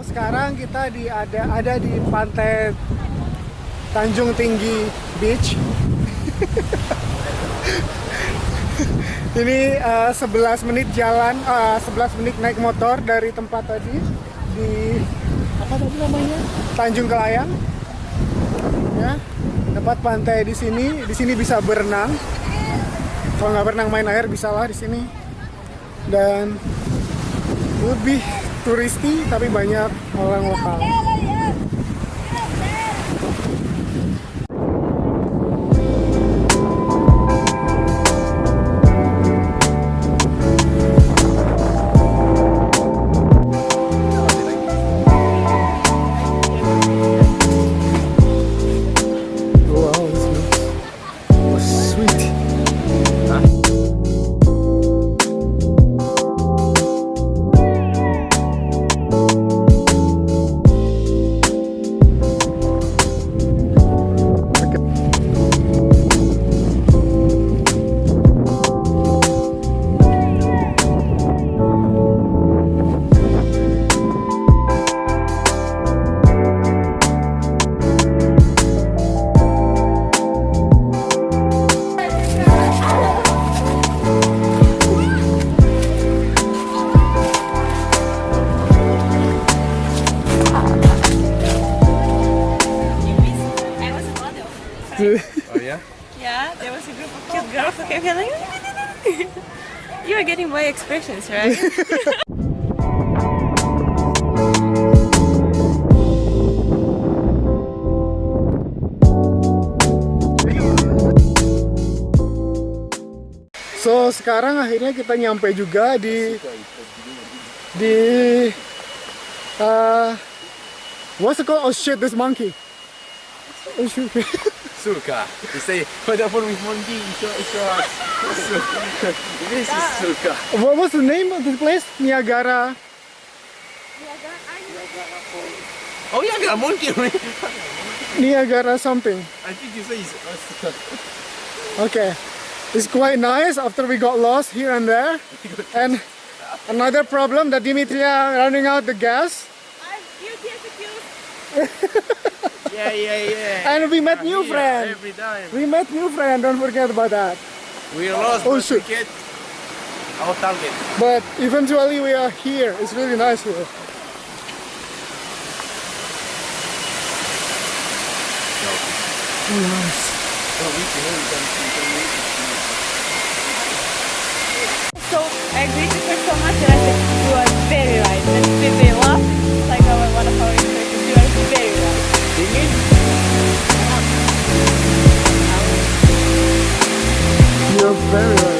Sekarang kita ada di pantai Tanjung Tinggi Beach. Ini 11 menit jalan, 11 menit naik motor dari tempat tadi di apa tadi namanya? Tanjung Kelayang. Ya, dapat pantai di sini. Di sini bisa berenang. Kalau nggak berenang main air bisa lah di sini. Dan lebih touristy tapi banyak orang lokal. Oh yeah? Yeah, there was a group of cute girls who kept yelling. You are getting my expressions, right? So sekarang akhirnya kita nyampe juga di what's it called? Oh shit, this monkey. Oh shoot. Suka. You say, what happened with monkey? It's This is Suka. What was the name of this place? Niagara. Oh yeah, got monkey. Niagara something. I think you say it's Suka. Okay. It's quite nice after we got lost here and there. And another problem that Dimitria running out the gas. I'm guilty as accused. Yeah. And we met new friend. Every time. We met new friend, don't forget about that. We lost, Oh, but shit. we get our target. But eventually we are here. It's really nice here. Oh, nice. So I agreed with her so much that I said, you are very right. And they laughed. It's like one of our expressions. You are very right. You're very right.